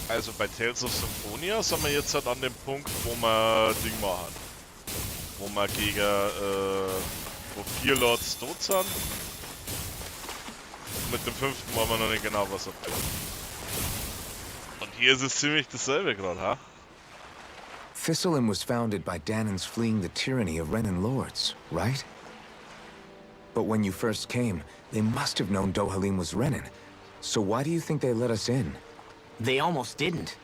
Also bei Tales of Symphonia sind wir jetzt halt an dem Punkt, wo wir Ding machen. Wo wir gegen, wo 4 Lords tot sind. Mit dem 5. wollen wir noch nicht genau was abtun. Und hier ist es ziemlich dasselbe gerade, ha? Thistlein was founded by Danans fleeing the tyranny of Renan lords, right? But when you first came, they must have known Dohalim was Renan. So why do you think they let us in? They almost didn't.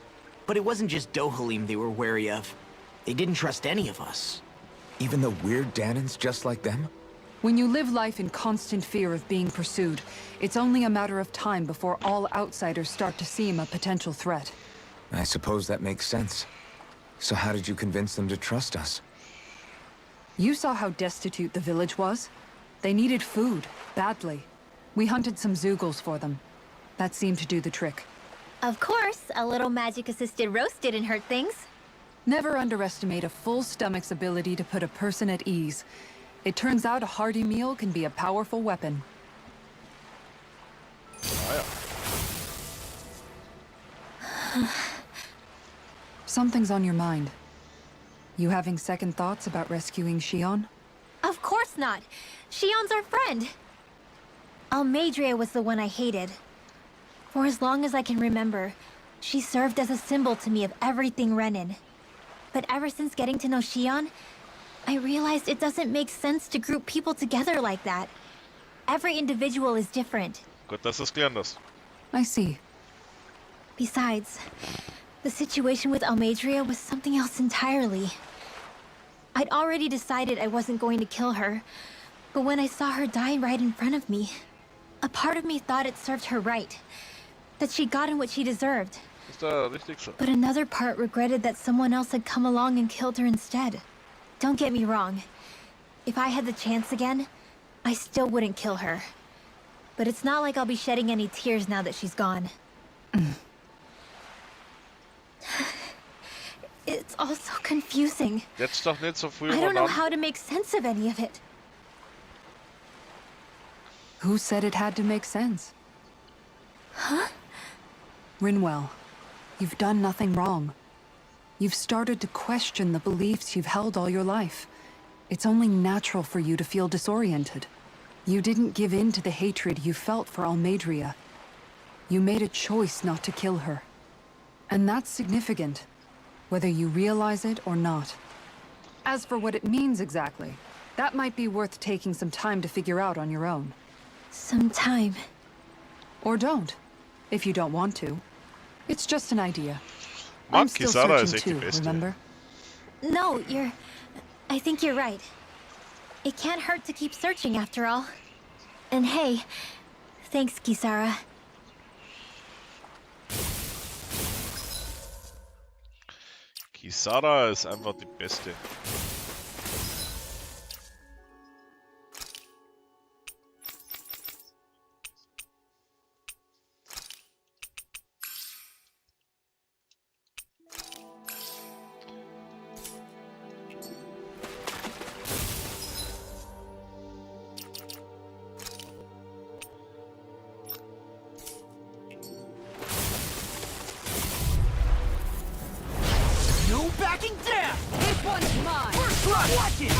But it wasn't just Dohalim they were wary of. They didn't trust any of us. Even the weird Danans just like them? When you live life in constant fear of being pursued, it's only a matter of time before all outsiders start to seem a potential threat. I suppose that makes sense. So how did you convince them to trust us? You saw how destitute the village was? They needed food, badly. We hunted some Zeugles for them. That seemed to do the trick. Of course, a little magic-assisted roast didn't hurt things. Never underestimate a full stomach's ability to put a person at ease. It turns out a hearty meal can be a powerful weapon. Ah ja. Something's on your mind. You having second thoughts about rescuing Shionne? Of course not. Shionne's our friend. Almeidrea was the one I hated. For as long as I can remember, she served as a symbol to me of everything Renan. But ever since getting to know Shionne, I realized it doesn't make sense to group people together like that. Every individual is different. Gut, dass du es gelernt hast. I see. Besides, the situation with Almeidrea was something else entirely. I'd already decided I wasn't going to kill her, but when I saw her die right in front of me, a part of me thought it served her right, that she'd gotten what she deserved. Ist da richtig so. But another part regretted that someone else had come along and killed her instead. Don't get me wrong. If I had the chance again, I still wouldn't kill her. But it's not like I'll be shedding any tears now that she's gone. It's all so confusing. Jetzt doch nicht so früh I don't know übernommen. how to make sense of any of it. Who said it had to make sense? Huh? Rinwell, you've done nothing wrong. You've started to question the beliefs you've held all your life. It's only natural for you to feel disoriented. You didn't give in to the hatred you felt for Almeidrea. You made a choice not to kill her. And that's significant, whether you realize it or not. As for what it means exactly, that might be worth taking some time to figure out on your own. Some time. Or don't, if you don't want to. It's just an idea. Mann, I'm still Kisara ist searching echt die too, Beste. remember? No, I think you're right. It can't hurt to keep searching after all. And hey, thanks, Kisara. Kisara ist einfach die Beste. No backing down! This one's mine! First blood! Watch it!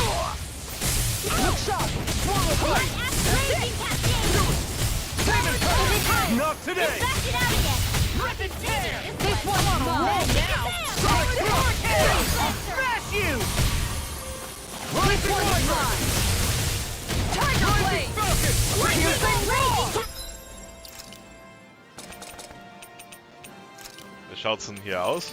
Look sharp! Swallow fight! Not today! Rip and tear! This one's mine! Strike through! Smash you! This one's mine! Tiger Blade! Wie schaut's denn hier aus?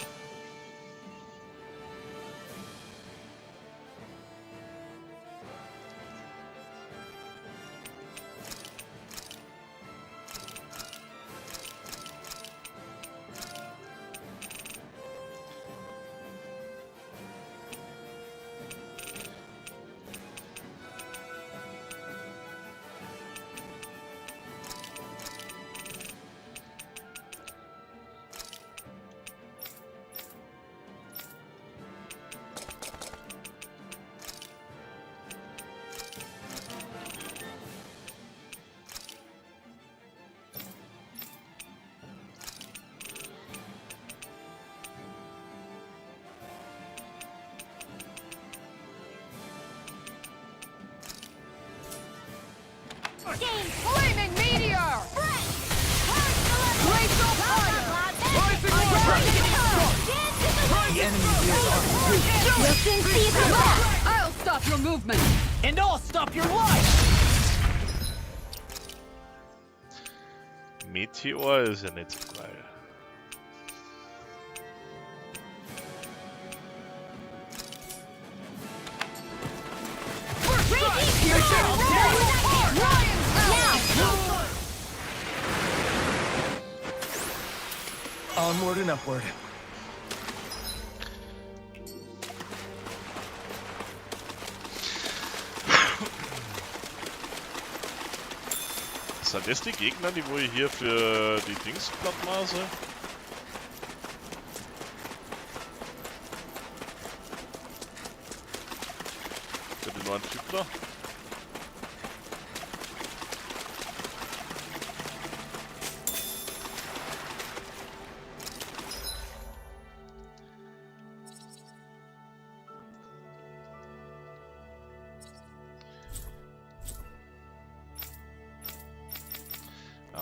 Flaming meteor! Glacial fire! Rising The enemy is on route. You'll soon see if I'm back. I'll stop your movement! And I'll stop your life! Meteor ist ja nicht so geil. Onward and upward. Sind das die Gegner, die wo ich hier für die Dings plattmaße? Für die neuen Typler?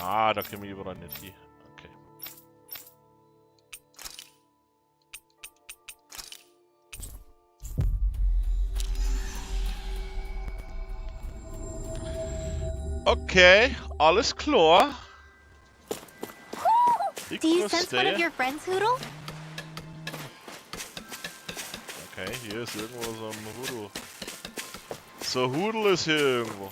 Ah, da können wir überall nicht hin. Okay. Okay, alles klar. Ich Do you sense one verstehe. of your friends, Hoodle? Okay, hier ist irgendwo so ein Hudel. So ein Hudel ist hier irgendwo.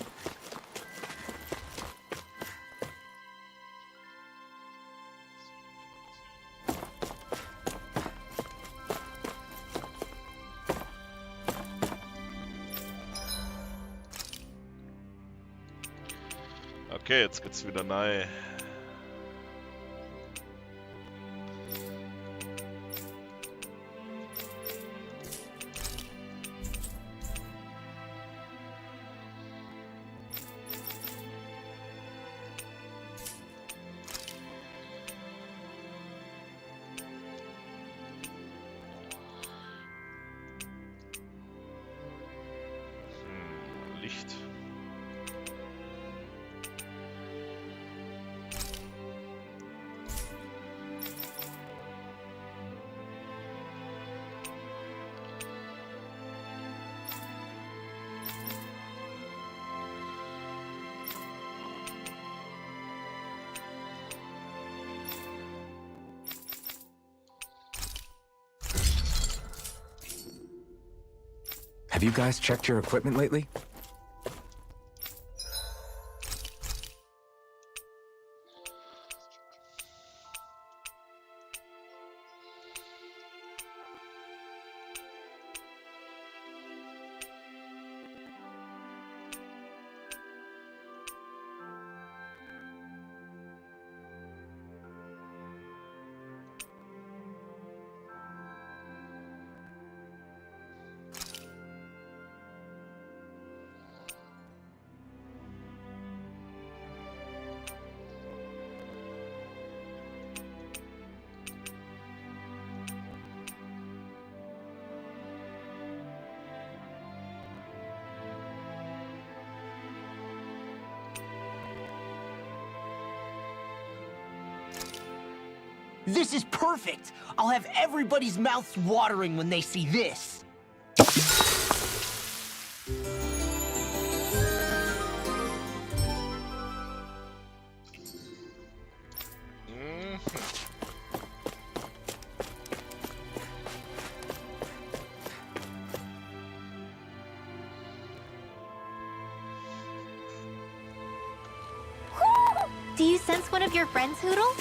Okay, jetzt geht's wieder neu. Licht. Have you guys checked your equipment lately? This is perfect! I'll have everybody's mouths watering when they see this. Do you sense one of your friends, Hoodle?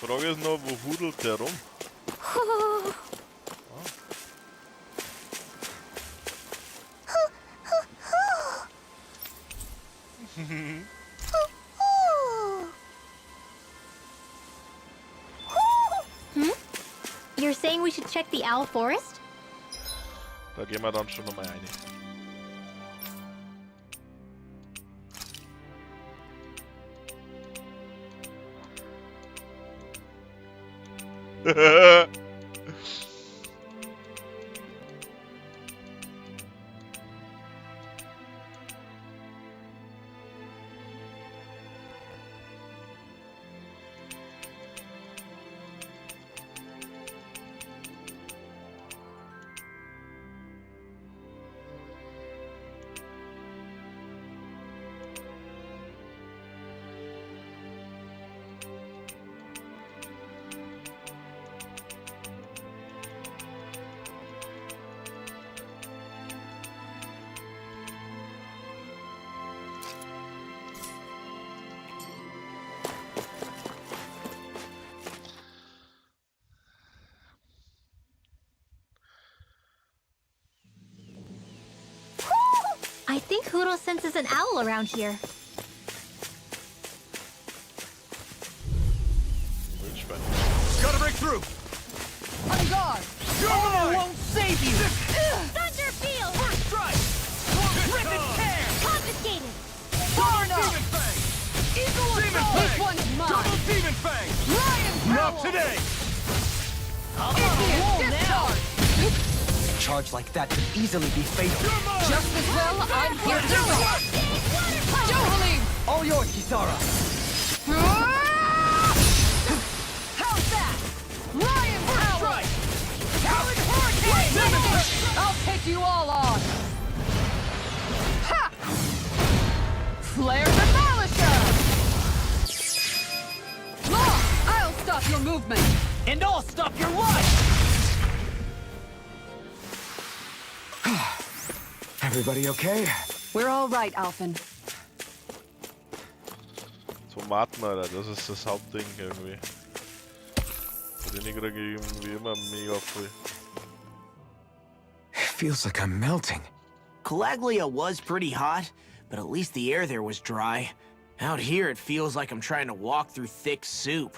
Die Frage ist noch, wo hudelt der rum? You're saying we should check the owl forest? Da gehen wir dann schon nochmal rein. I think Hoodle senses an owl around here. Gotta break through! On guard! Shionne won't save you! Thunder Field! First strike! Rip and tear! Confiscated! Far enough! Demon Fang! Eagle Demon assault! This Fang! one's mine! Double Demon Fang! Lion Not Howl! today! Indian discharge! A charge like that could easily be fatal. You're mine! Just as well, I'm here to rock! Dohalim! All yours, Kisara! How's that? Lion Howl! Strike! Talon Hurricane! I'll take you all on! Ha! Flare the Malisher! Law! I'll stop your movement! And I'll stop your life! Everybody okay? We're all right, Alphen. Tomaten, Alter, das ist das Hauptding irgendwie. Den kriege ich irgendwie immer mega früh. It feels like I'm melting. Calaglia was pretty hot, but at least the air there was dry. Out here, it feels like I'm trying to walk through thick soup.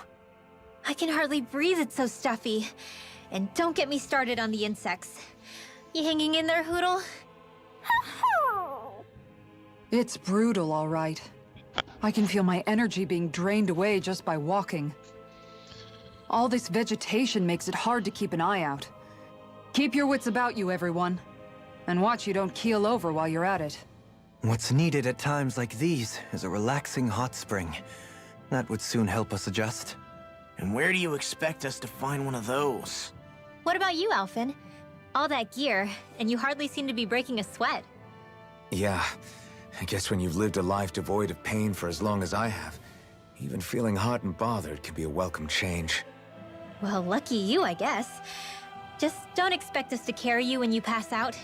I can hardly breathe, it's so stuffy. And don't get me started on the insects. You hanging in there, Hoodle? It's brutal, all right. I can feel my energy being drained away just by walking. All this vegetation makes it hard to keep an eye out. Keep your wits about you, everyone. And watch you don't keel over while you're at it. What's needed at times like these is a relaxing hot spring. That would soon help us adjust. And where do you expect us to find one of those? What about you, Alphen? All that gear, and you hardly seem to be breaking a sweat. Yeah, I guess when you've lived a life devoid of pain for as long as I have, even feeling hot and bothered can be a welcome change. Well, lucky you, I guess. Just don't expect us to carry you when you pass out.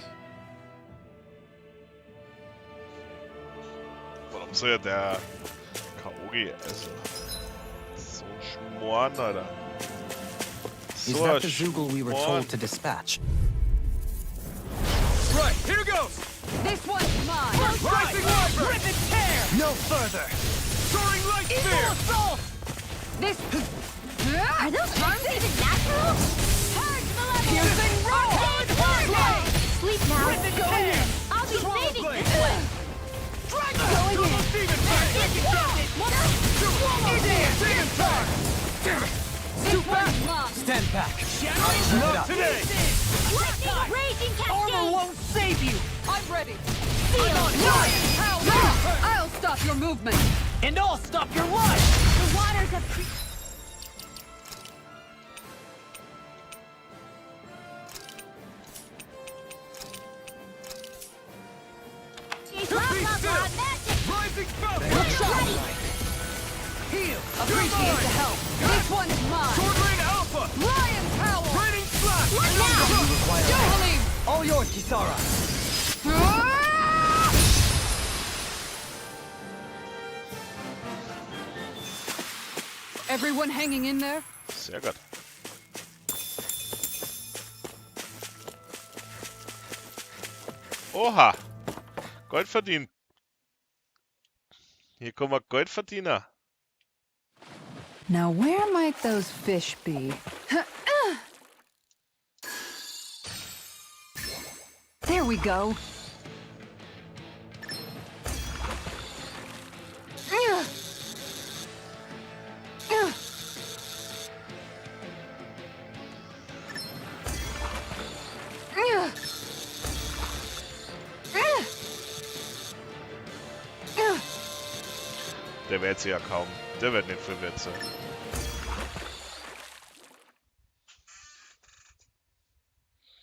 Warum soll der Kaogi essen? So ein Schmoren, Alter. Is So that ein the Zoogle we were Schmoren. told to dispatch? Right, here goes! This one's mine! Rising Wyvern! Rip and tear! No further! Soaring Light Eagle Spear! assault! This... Are those arms even natural? Piercing roar! Sleep now. Rip and tear! I'll be saving Blade. this one. Double Demon Fang! Indian Demon Fang! This one's mine! Stand back! Not today! Lightning raging Armor cascade. won't save you! I'm ready! Field. Lion Howl! I'll stop your movement! And I'll stop your life! The waters of... Blah, blah, blah, magic. Rising Falcon! Heal! Appreciate the help! This one's mine! Sword Rain Alpha! Lion Howl! Raining Slash! Dohalim! All yours, Kisara! Everyone hanging in there? Sehr gut. Oha! Gold verdient. Hier kommen wir Goldverdiener. Now where might those fish be? we go. Der wird sie ja kaum. Der wird nicht viel wert sein.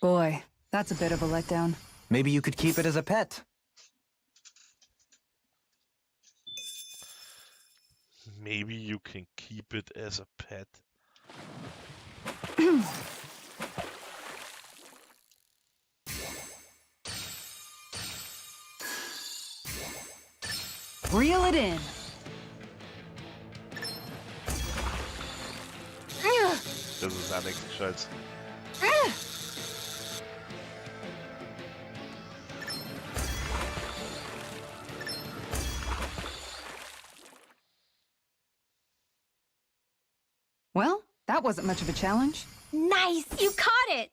Boy, that's a bit of a letdown. Maybe you could keep it as a pet. Maybe you can keep it as a pet. Reel it in. Das ist ja nichts Gescheites. Well, that wasn't much of a challenge. Nice! You caught it!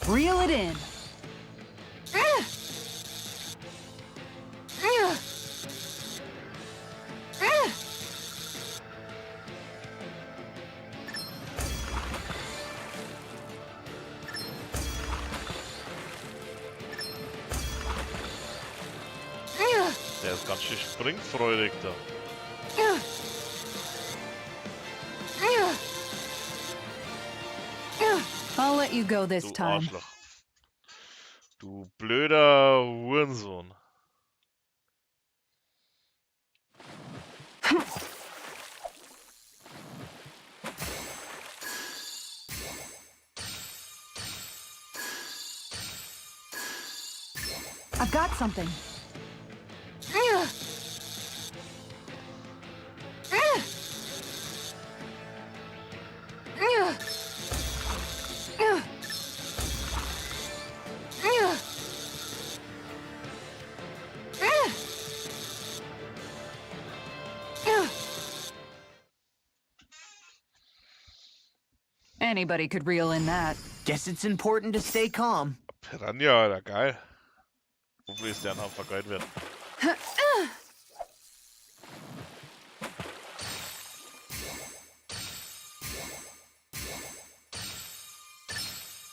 Reel it in. Der ist ganz schön springfreudig da. I'll let you go this Du time. Arschloch. Du blöder Hurensohn. I've got something. Anybody could reel in that. Guess it's important to stay calm. Piranha, Alter, geil. Wofür ist der ein Haufen Geld wert?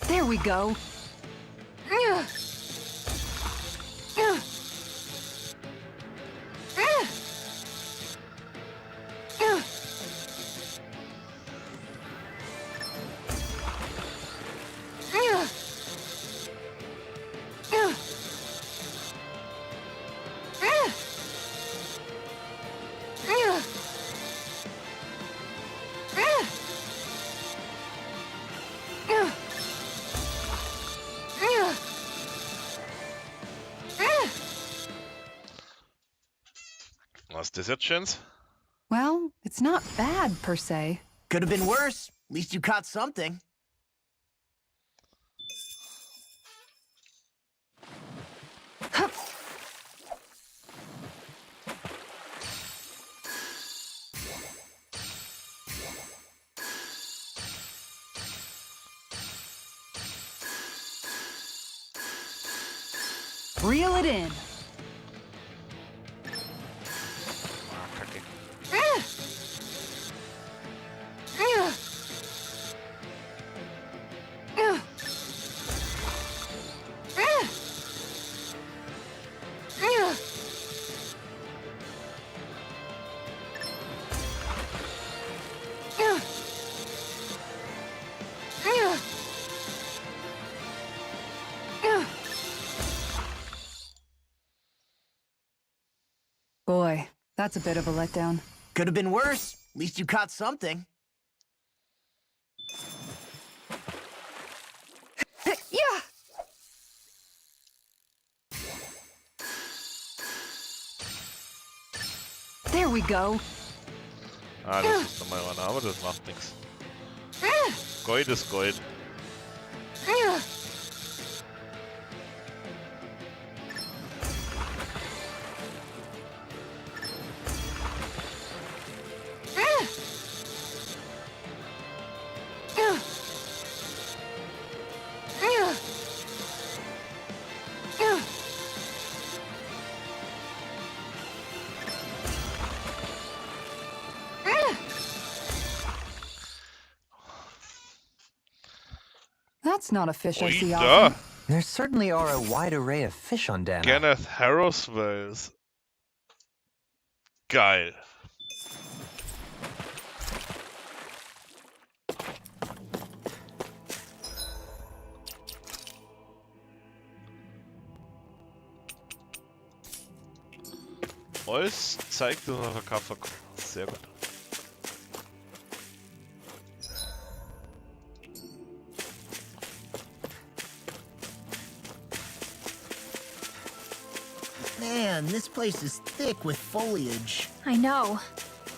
There we go. Was ist das jetzt, Chance? Well, it's not bad per se. Could have been worse. At least you caught something. Reel it in. Ah, Kacke. Boy, that's a bit of a letdown. Could have been worse. At least you caught something. Yeah! There we go. Ah, das ist nochmal einer, aber das macht nichts. Gold ist Gold. That's not a fish I see Ui, often. da! There certainly are a wide array of fish on Dana. Kenneth Harrowswells. Geil. Holz zeigt uns auf der Kaffer. Sehr gut. Man, this place is thick with foliage. I know.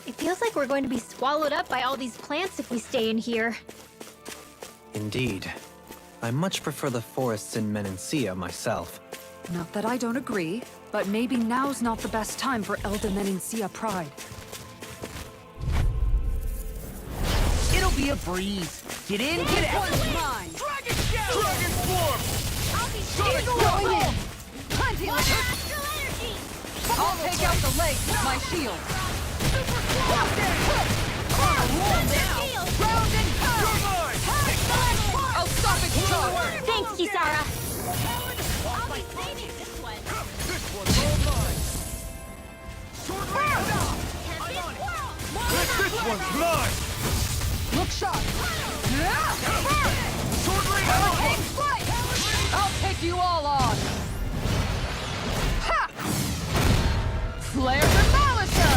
It feels like we're going to be swallowed up by all these plants if we stay in here. Indeed. I much prefer the forests in Menancia myself. Not that I don't agree, but maybe now's not the best time for Elda Menancia pride. It'll be a breeze. Get in, get out. Mine! Dragon form! Sonic Going in! Plenty of astral energy! I'll take out the legs with my shield. Round and pound! I'll stop its charge! Thanks, Kisara! I'll be saving this one! This one's all mine! Sword Ring out! This one's mine! Look sharp! Sword Ring out! Hurricane flight! I'll take you all on! Ha! Flare the Malisa!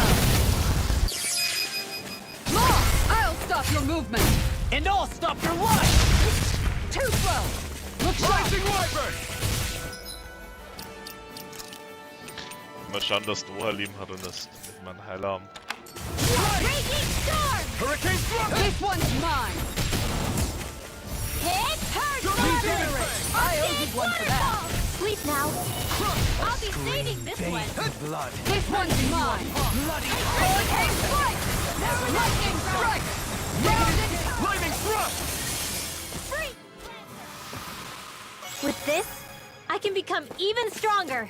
I'll stop your movement! And I'll stop your life! Too slow! Look sharp! Rising Wyvern! Mal schauen, dass Dohalim hat und das mein Heiler haben. Raging storm! Hurricane Thrust! This one's mine! Hit! I owe you one for that! Sleep now! I'll be saving this one! Blood. This one's mine! Hurricane flight! Lightning strike! Round and Lightning Thrust! Free! With this, I can become even stronger!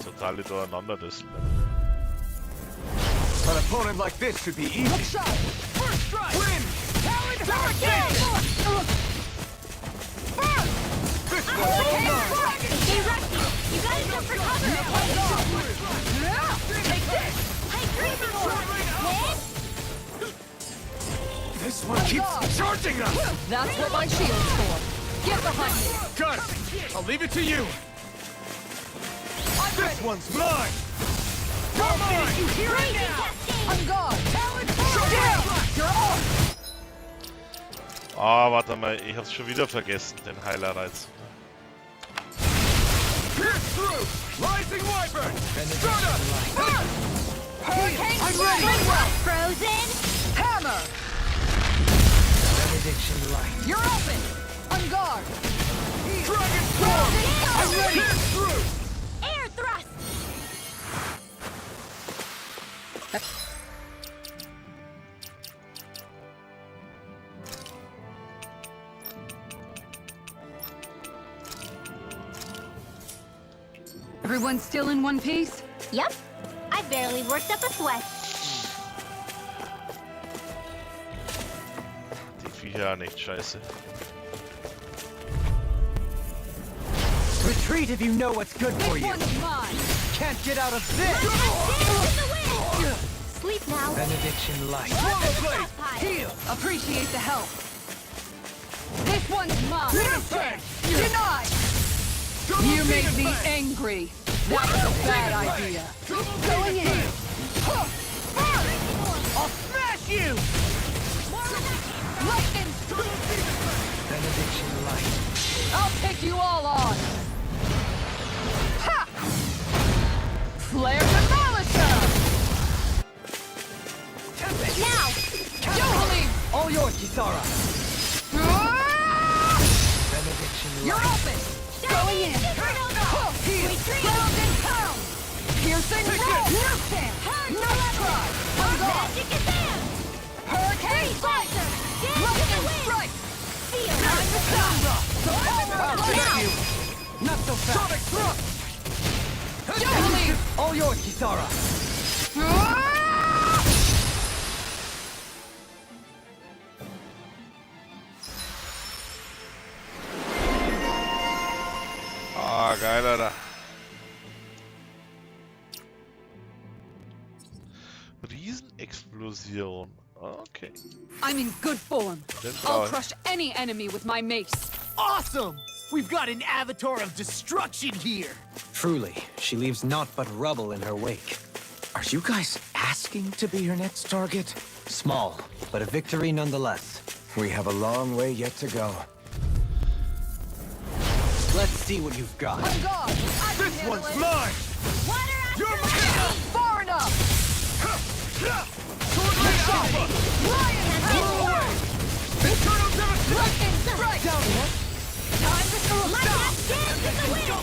Totale durcheinander das. An opponent like this should be easy. sharp! First strike! Win! This one's all mine! Stay rusty! You gotta jump for cover! Take this! High crazy orb! Hit! This one keeps charging us! That's what my shield's for! Get behind me! Got it! I'll leave it to you! I'm This ready! one's mine! You're mine! Raging cascade! On guard! Down! You're off! Ah, warte mal, ich hab's schon wieder vergessen, den Heilerreiz. Pierce through! Rising Wyvern! Start up! Hurricane I'm strike! ready! Frozen! Hammer! Benediction light. You're open! On guard! Dragon form! I'm ready! Pierce through! Air thrust! Everyone still in one piece? Yep. I barely worked up a sweat. Die Viecher nicht scheiße. Retreat if you know what's good for This you. one's mine! Can't get out of this. Dance in the wind! Sleep now. Benediction light. Swallow blade! Heal! Appreciate the help! This one's mine! Fang! Denied! Double You make demon me fang! angry! That was a bad idea! Double Going demon in! fang! I'll smash you! you all on! Ha! Flare Demolisher! Now! Yohalim! All yours, Kisara. You're open! Going in! Heal! Ground and pound! Piercing roll! Nuke them! Nice try! I'm gone! Magic is in! Hurricane strike! Lightning strike! Feel! Time to stop! The power of Now! light! Not so fast. Sonic thrust! Yohalim! All yours, Kisara. Ah, geil, Alter. Riesenexplosion. Okay. I'm in good form. Den I'll brauch ich. crush any enemy with my mace. Awesome! We've got an avatar of destruction here! Truly, she leaves naught but rubble in her wake. Are you guys asking to be her next target? Small, but a victory nonetheless. We have a long way yet to go. Let's see what you've got. I'm gone! I can This handle one's it. mine! Water You're asteroid! Far enough! Sword Blade Alpha! Lion power! Eternal devastation! Lightning strike! Down here. Time to go! Light up dance in the wind!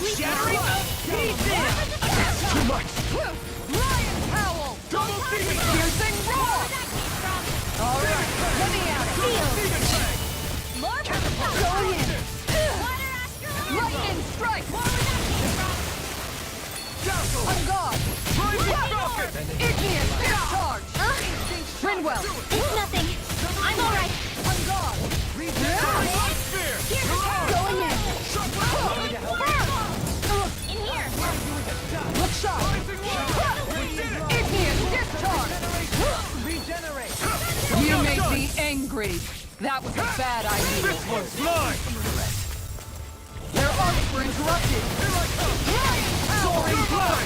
Shattering pieces! Too much! Lion howl! Double demon! Piercing roar! That came from All right, let me at it! Demon Fang! more Going in! Water asteroid! Lightning strike! More where that came from! Dazzle! I'm gone! Rising Falcon! Igneous discharge! Rinwell! It's nothing. I'm alright. I'm gone! Light Sphere! Here's the Going in! In here. Look sharp! Rising Wyvern! We did it! Igneous discharge! Regenerate. You made me angry. That was a bad idea. This one's mine! Their arcs were interrupted. Soaring blood!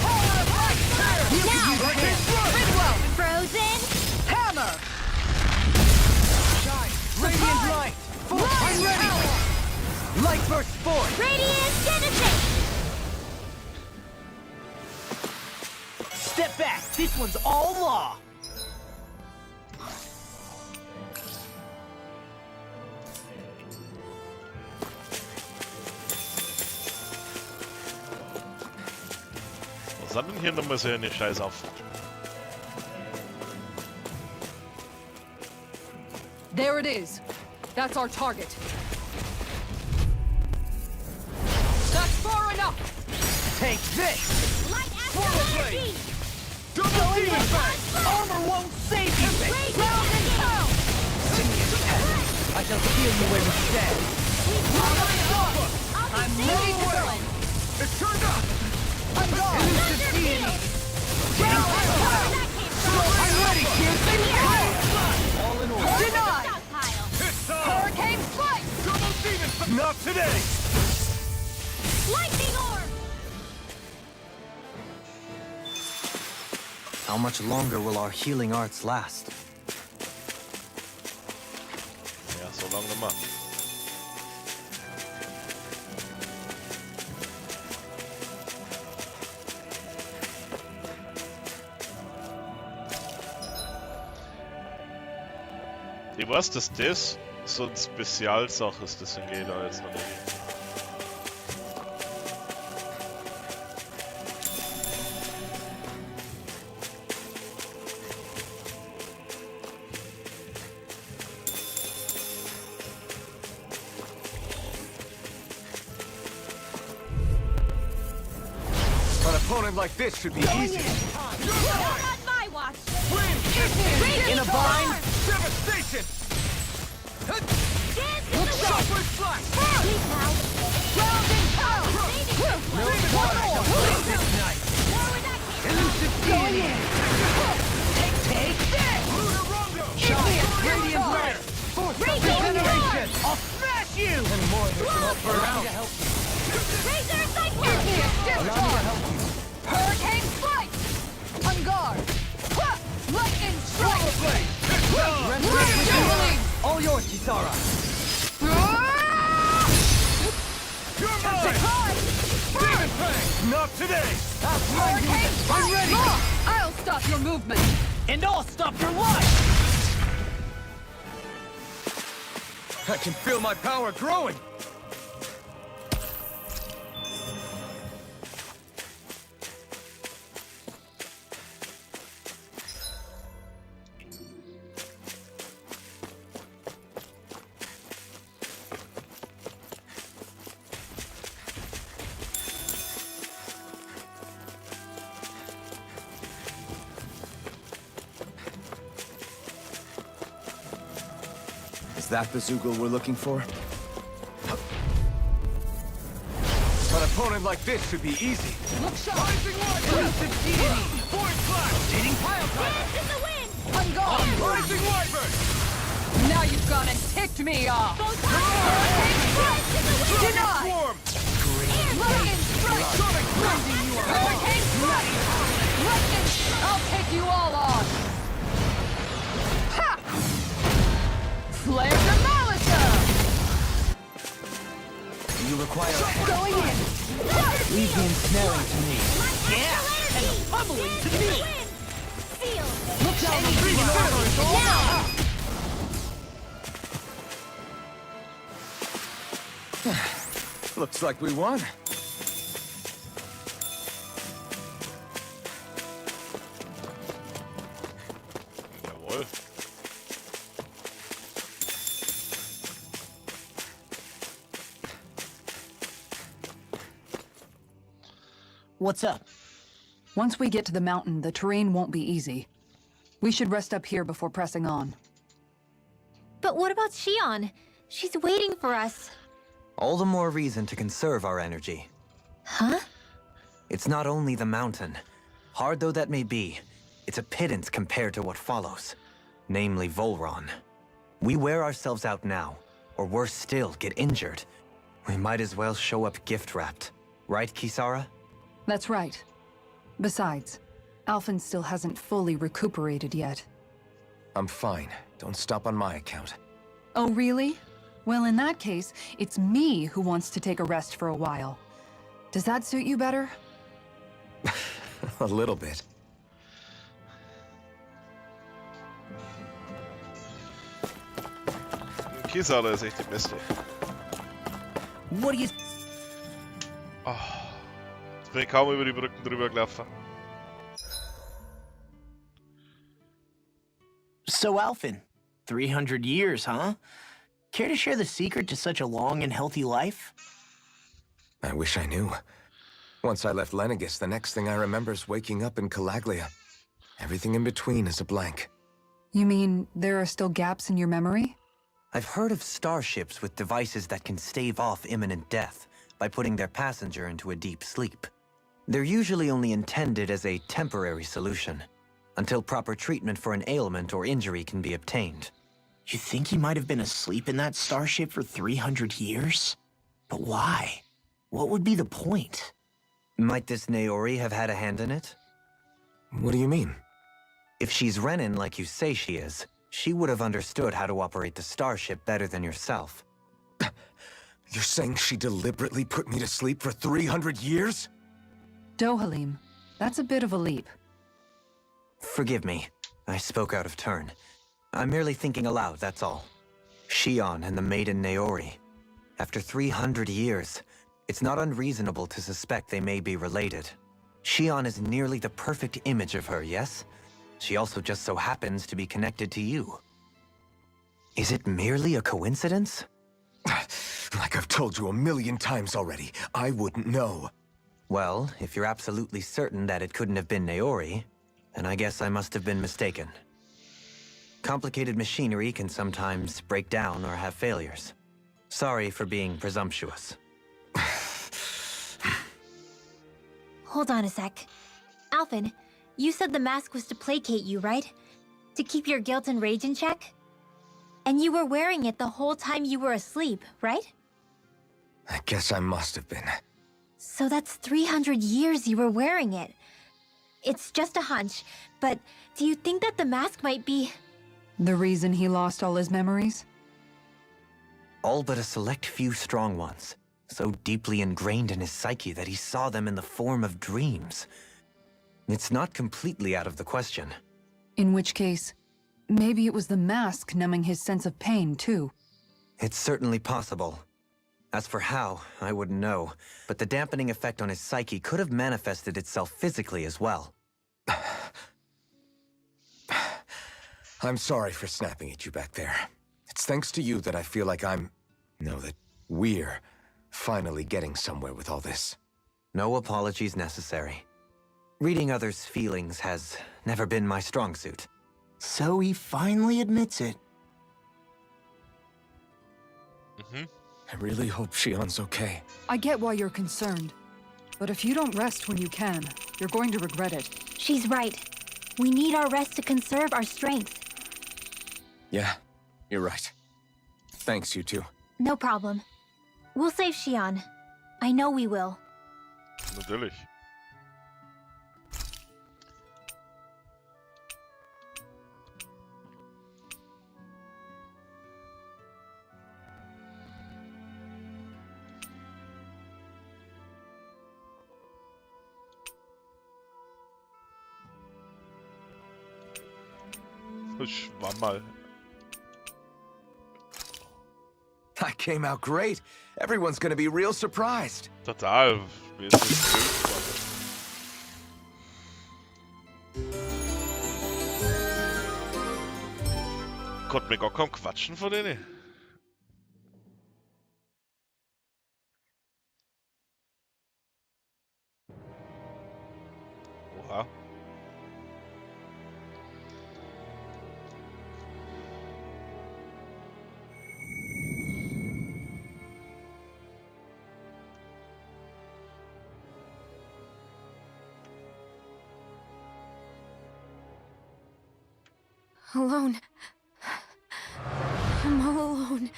You can use a hand. Rinwell! Frozen. Hammer! Radiant light. I'm ready! Light burst forth. Radiant Genesis. Step back! This one's all law! Was hat denn hier nochmal so eine Scheiße auf? There it is. That's our target. That's far enough! Take this! Light Blade! asteroid. Double Demon Fang! Armor won't save you! Ground and pound! I shall feel you where you stand. I'm ready to go! It's turned up! I'm gone! Ground and pound! I'm ready! Piercing roll! Denied! Stockpile. It's time! Hurricane strike! Double Demon Fang! Not today! Lightning orb. How much longer will our healing arts last? Ja, so lange mal. Ich weiß, dass das so eine Spezialsache ist, deswegen geht da jetzt noch nicht. An opponent like this should be easy. Not on my watch. In a bind? Devastation! Dance in the wind. Chocolate Slash! Sleep now. Ground and pound! One more! More where that came from. Going in! Take this! Lunar Rondo! Igneous discharge! Regeneration! I'll smash you! Razor cyclone. Igneous discharge! Hurricane strike! On guard! Ha! Lightning strike! Blade! It's on! Yohalim! All yours, Kisara. Ah! Not today! Hurricane I'm ready! I'll stop your movement! And I'll stop your life! I can feel my power growing! Is that the Zoogle we're looking for? An opponent like this should be easy. Look sharp! Elusive deity! Void Flash! Hitting pile driver! Dance in the wind! I'm gone! Rising Wyvern! Now you've gone and ticked me off! Denied! Swarm! Lightning strike! Blinding you are! Hurricane strike! Lightning! I'll take you all on! Ha! Flare Demolition! You require Going in! leave the ensnaring to me. Yeah! And the bubbling to me! Seal! Look down the Looks like we won. Jawohl. What's up? Once we get to the mountain, the terrain won't be easy. We should rest up here before pressing on. But what about Shionne? She's waiting for us. All the more reason to conserve our energy. Huh? It's not only the mountain. Hard though that may be, it's a pittance compared to what follows. Namely Vholran. We wear ourselves out now, or worse still, get injured. We might as well show up gift-wrapped. Right, Kisara? That's right. Besides, Alphen still hasn't fully recuperated yet. I'm fine. Don't stop on my account. Oh, really? Well, in that case, it's me who wants to take a rest for a while. Does that suit you better? A little bit. Kisara ist echt die Beste. What do you... Jetzt bin ich kaum über die Brücken drüber gelaufen. So, Alphen, 300 years, huh? Care to share the secret to such a long and healthy life? I wish I knew. Once I left Lenegis, the next thing I remember is waking up in Calaglia. Everything in between is a blank. You mean there are still gaps in your memory? I've heard of starships with devices that can stave off imminent death by putting their passenger into a deep sleep. They're usually only intended as a temporary solution, until proper treatment for an ailment or injury can be obtained. You think he might have been asleep in that starship for 300 years? But why? What would be the point? Might this Naori have had a hand in it? What do you mean? If she's Renin like you say she is, she would have understood how to operate the starship better than yourself. You're saying she deliberately put me to sleep for 300 years? Dohalim, that's a bit of a leap. Forgive me. I spoke out of turn. I'm merely thinking aloud, that's all. Shionne and the maiden Naori. After 300 years, it's not unreasonable to suspect they may be related. Shionne is nearly the perfect image of her, yes? She also just so happens to be connected to you. Is it merely a coincidence? Like I've told you a million times already, I wouldn't know. Well, if you're absolutely certain that it couldn't have been Naori, then I guess I must have been mistaken. Complicated machinery can sometimes break down or have failures. Sorry for being presumptuous. Hold on a sec. Alphen, you said the mask was to placate you, right? To keep your guilt and rage in check? And you were wearing it the whole time you were asleep, right? I guess I must have been. So that's 300 years you were wearing it. It's just a hunch, but do you think that the mask might be... The reason he lost all his memories? All but a select few strong ones. so deeply ingrained in his psyche that he saw them in the form of dreams. It's not completely out of the question. In which case, maybe it was the mask numbing his sense of pain, too. It's certainly possible. As for how, I wouldn't know, but the dampening effect on his psyche could have manifested itself physically as well. I'm sorry for snapping at you back there. It's thanks to you that I feel like that we're finally getting somewhere with all this. No apologies necessary. Reading others' feelings has never been my strong suit. So he finally admits it. I really hope Shionne's okay. I get why you're concerned. But if you don't rest when you can, you're going to regret it. She's right. We need our rest to conserve our strength. Yeah, you're right. Thanks, you two. No problem. We'll save Shionne. I know we will. Natürlich. Schwamm mal. I came out great. Everyone's gonna be real surprised. Total. Konnten wir gar kaum quatschen von denen? Oha. Alone. I'm all alone.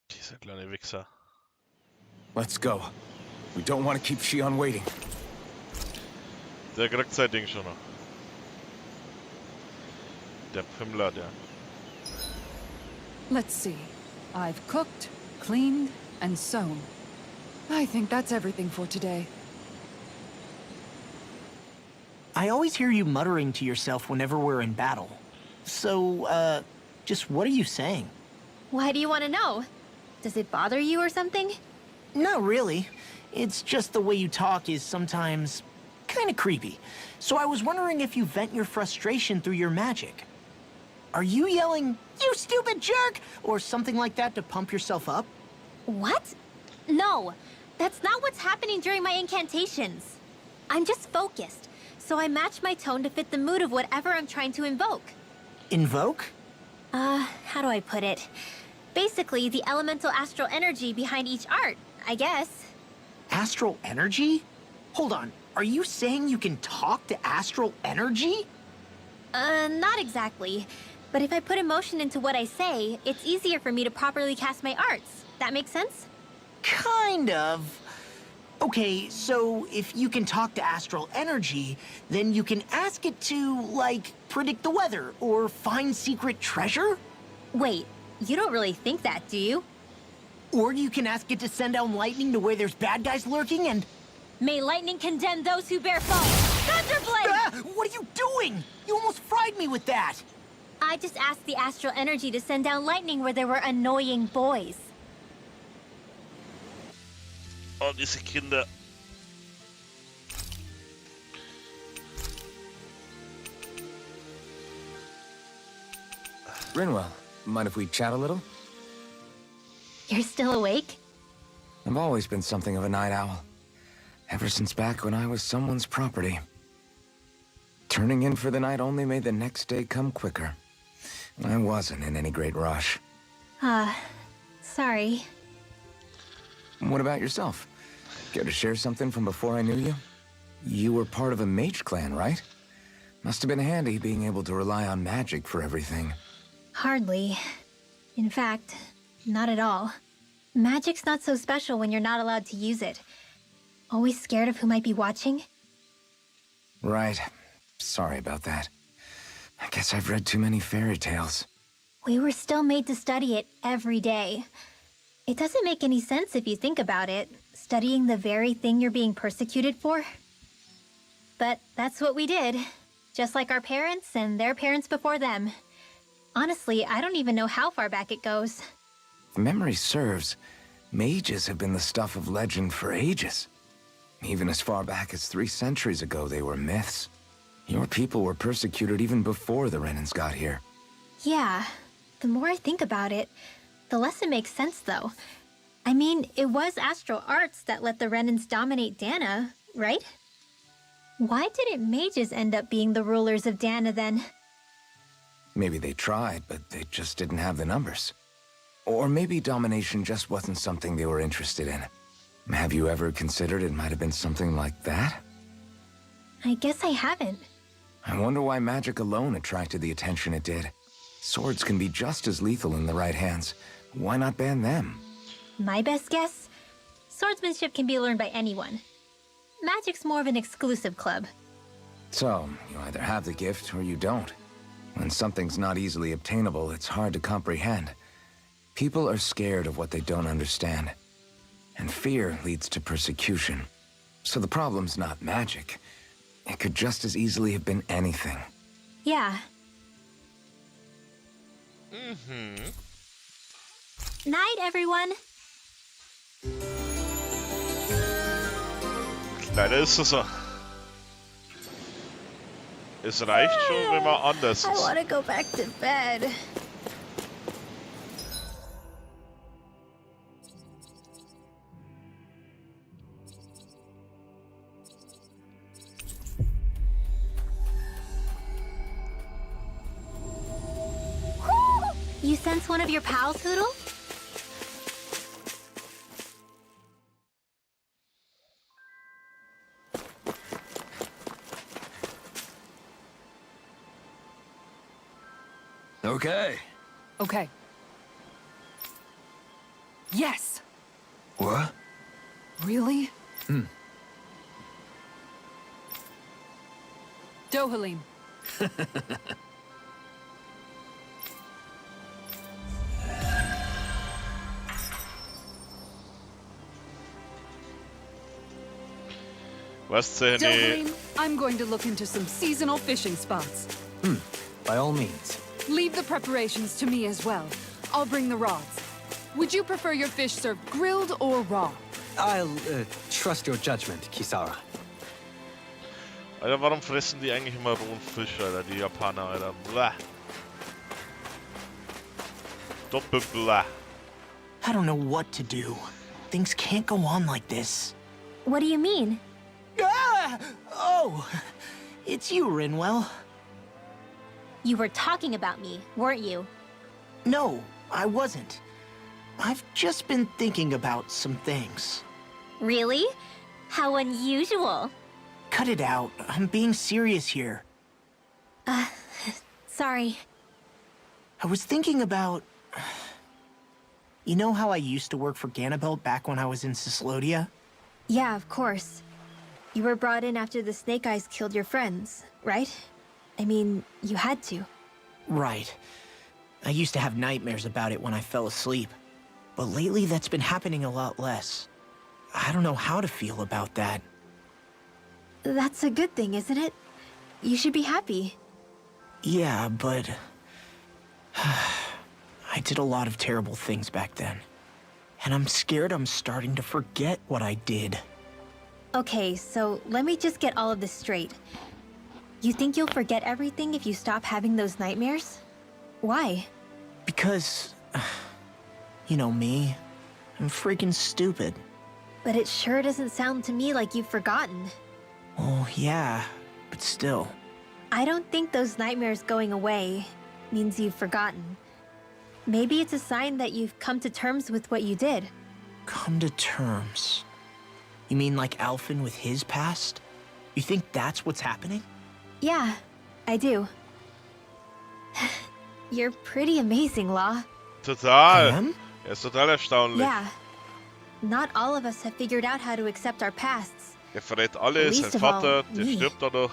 Dieser kleine Wichser. Let's go. We don't want to keep Shionne waiting. Der kriegt sein Ding schon noch. Der Pimmler, der. Let's see. I've cooked, cleaned, and sewn. I think that's everything for today. I always hear you muttering to yourself whenever we're in battle. So, just what are you saying? Why do you want to know? Does it bother you or something? Not really. It's just the way you talk is sometimes kind of creepy. So I was wondering if you vent your frustration through your magic. Are you yelling, "You stupid jerk," or something like that to pump yourself up? What? No, that's not what's happening during my incantations. I'm just focused, so I match my tone to fit the mood of whatever I'm trying to invoke. Invoke? How do I put it? Basically, the elemental astral energy behind each art, I guess. Astral energy? Hold on, are you saying you can talk to astral energy? Not exactly. But if I put emotion into what I say, it's easier for me to properly cast my arts. That make sense? Kind of. Okay, so if you can talk to astral energy, then you can ask it to, like, predict the weather or find secret treasure? Wait, you don't really think that, do you? Or you can ask it to send down lightning to where there's bad guys lurking and... May lightning condemn those who bear false! Thunderblade! Ah! What are you doing? You almost fried me with that! I just asked the astral energy to send down lightning where there were annoying boys. Oh, diese Kinder. Rinwell, mind if we chat a little? You're still awake? I've always been something of a night owl. Ever since back when I was someone's property. Turning in for the night only made the next day come quicker. I wasn't in any great rush. Sorry. What about yourself? Care to share something from before I knew you? You were part of a mage clan, right? Must have been handy being able to rely on magic for everything. Hardly. In fact, not at all. Magic's not so special when you're not allowed to use it. Always scared of who might be watching? Right. Sorry about that. I guess I've read too many fairy tales. We were still made to study it every day. It doesn't make any sense if you think about it, studying the very thing you're being persecuted for. But that's what we did, just like our parents and their parents before them. Honestly, I don't even know how far back it goes. If memory serves, mages have been the stuff of legend for ages. Even as far back as 3 centuries ago, they were myths. Your people were persecuted even before the Renans got here. Yeah, the more I think about it, the less it makes sense, though. I mean, it was astral arts that let the Renans dominate Dana, right? Why didn't mages end up being the rulers of Dana, then? Maybe they tried, but they just didn't have the numbers. Or maybe domination just wasn't something they were interested in. Have you ever considered it might have been something like that? I guess I haven't. I wonder why magic alone attracted the attention it did. Swords can be just as lethal in the right hands. Why not ban them? My best guess? Swordsmanship can be learned by anyone. Magic's more of an exclusive club. So, you either have the gift or you don't. When something's not easily obtainable, it's hard to comprehend. People are scared of what they don't understand. And fear leads to persecution. So the problem's not magic. It could just as easily have been anything. Yeah. Night, everyone. Nein, da ist es so. Es reicht schon, wenn man anders I ist. want to go back to bed. You sense one of your pals, Hoodle? Okay. Okay. Yes! What? Really? Dohalim. Was denn? Dohalim, I'm going to look into some seasonal fishing spots. By all means. Leave the preparations to me as well. I'll bring the rods. Would you prefer your fish served grilled or raw? I'll trust your judgment, Kisara. Alter, warum fressen die eigentlich immer rohen Fisch, Alter, die Japaner, Alter? Blah. Doppelblah. I don't know what to do. Things can't go on like this. What do you mean? Ah! Oh, it's you, Rinwell. You were talking about me, weren't you? No, I wasn't. I've just been thinking about some things. Really? How unusual. Cut it out. I'm being serious here. Sorry. I was thinking about... You know how I used to work for Ganabelt back when I was in Cislodia? Yeah, of course. You were brought in after the Snake Eyes killed your friends, right? I mean, you had to. Right. I used to have nightmares about it when I fell asleep. But lately that's been happening a lot less. I don't know how to feel about that. That's a good thing, isn't it? You should be happy. Yeah, but... I did a lot of terrible things back then. And I'm scared I'm starting to forget what I did. Okay, so let me just get all of this straight. You think you'll forget everything if you stop having those nightmares? Why? Because... You know me. I'm freaking stupid. But it sure doesn't sound to me like you've forgotten. Oh, yeah. But still. I don't think those nightmares going away means you've forgotten. Maybe it's a sign that you've come to terms with what you did. Come to terms? You mean like Alphen with his past? You think that's what's happening? Yeah, I do. You're pretty amazing, Law. Total. Am? Er ist total erstaunlich. Yeah. Not all of us have figured out how to accept our pasts. Er verrät alles, Least sein of all, Vater, der me. stirbt auch noch.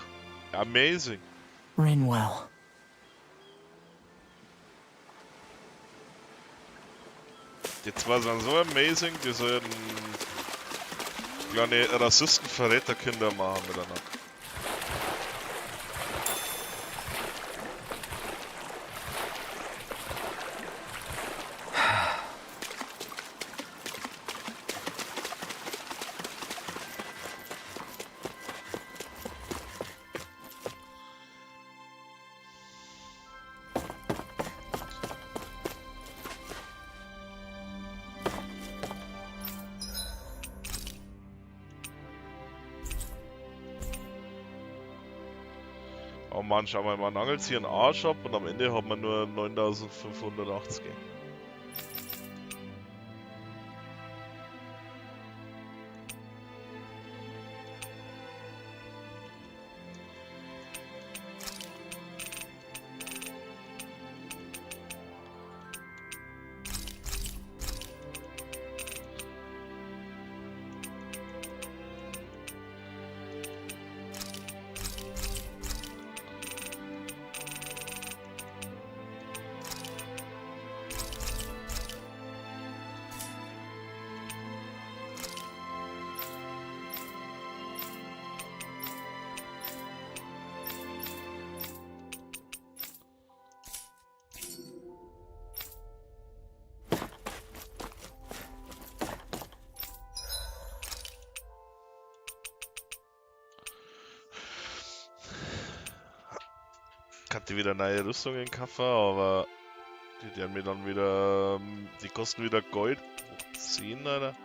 Amazing. Rinwell. Die zwei sind so amazing, die sollen kleine Rassisten-Verräterkinder machen miteinander. Oh Mann, schau mal, man angelt hier einen Arsch ab und am Ende hat man nur 9580. Kannte wieder neue Rüstungen kaufen, aber die werden mir dann wieder, die kosten wieder Gold, 10 oder?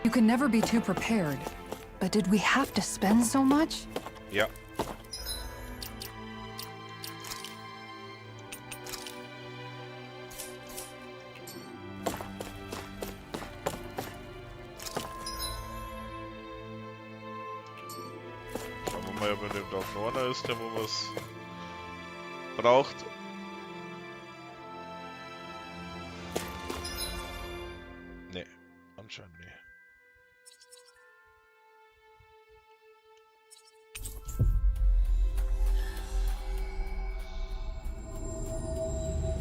You can never be too prepared. But did we have to spend so much? Ja. Schauen wir mal, ob er da vorne ist, der wo was braucht. Nee, anscheinend nicht.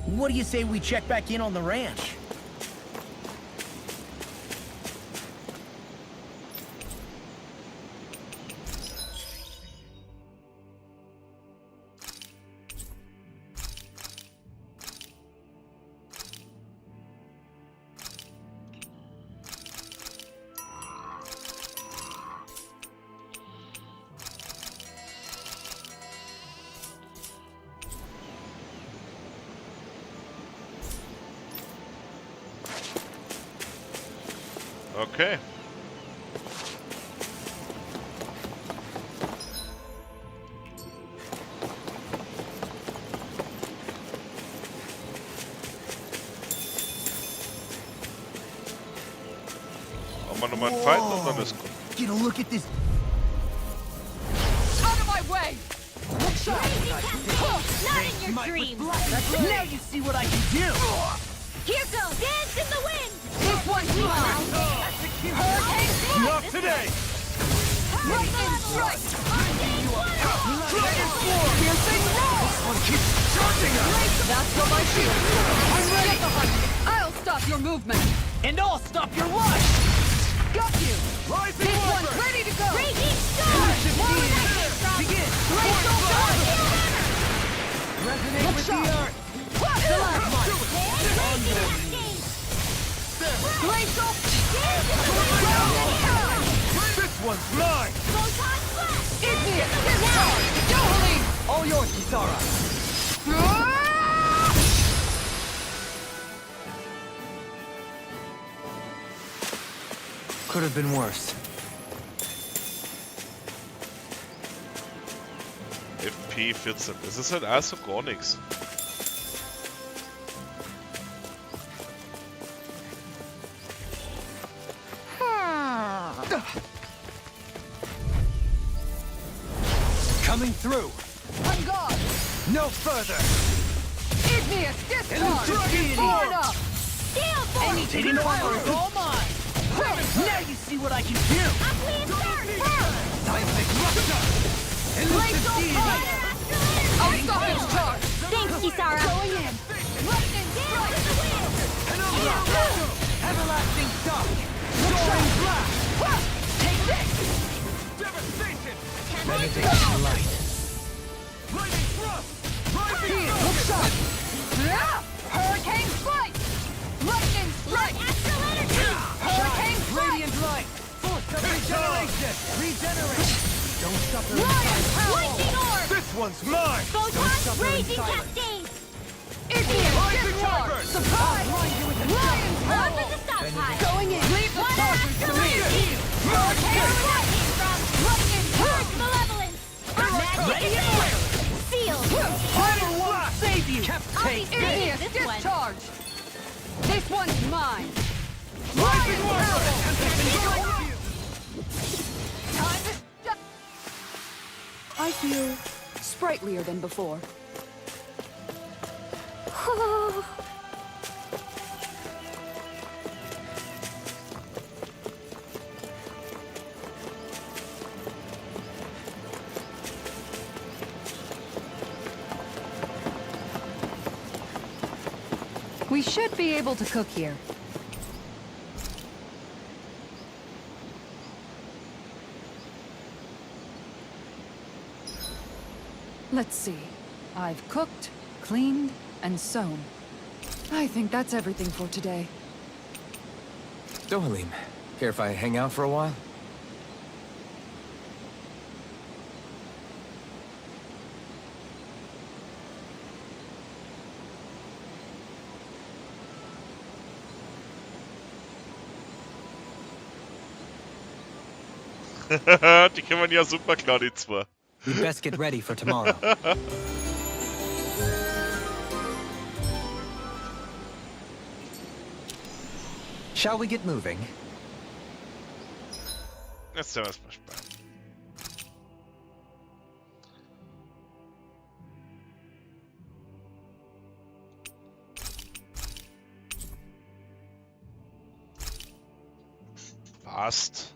What do you say we check back in on the ranch? Okay. Machen wir nochmal einen Fight und dann ist gut. Get a look at this. Out of my way! Look sharp! Not in your dreams! Now you see what I can do. Here goes! Dance in the wind! This one's mine! Hurricane strike! Not today! Lightning strike! Dragon Form! Piercing roar! This one keeps charging us! That's for my shield! I'm ready! Get behind me! I'll stop your movement! And I'll stop your life. Got you! Rising This one's Wyvern! ready to go! Raging storm! More than I can from! Begin. Blaze of dawn! Resonate Look with sharp! the earth. What's the last one? Raging hurricane! Blaze of This one's mine! Photon blast! igneous discharge! Yohalim! All yours, Kisara. Could have been worse. FP14. Das ist halt also gar nichts. Coming through. On guard! No further. Igneous discharge! Forward up! Steel force! Anything fire is all mine! Now you see what I can do! I'm clean, sir! Seismic rupture. Blaze on fire! I'll stop this charge! Thanks, Kisara! Going in! Lightning strike! Everlasting shock. Soaring blast! Take this! Devastation! Benediction light. Lightning thrust! Rising Here, look sharp! Hurricane flight! Lightning strike! Astral energy! Hurricane flight! Radiant light. Force of regeneration. Regenerate. Don't suffer in Lion silence. power! Lightning orb! This one's mine! Photons suffer in raging silence. cascades! Igneous Rising discharge! wyvern! Surprise! Lion On power! with the stockpile! Going in! Leave the charges to me! Hurricane Hurricane flight! lightning from Lightning Purge malevolence! Magic Ready and and fire! Sealed! Final one save you! I'll be Igneous saving this one! discharge! This one's mine! Rising wyvern! Time to... I feel sprightlier than before. We should be able to cook here. Let's see. I've cooked, cleaned, and sewn. I think that's everything for today. Dohalim, care if I hang out for a while? Die kann man ja super klar, die zwei. We'd best get ready for tomorrow. Shall we get moving? Jetzt sind wir erstmal spannend. Passt.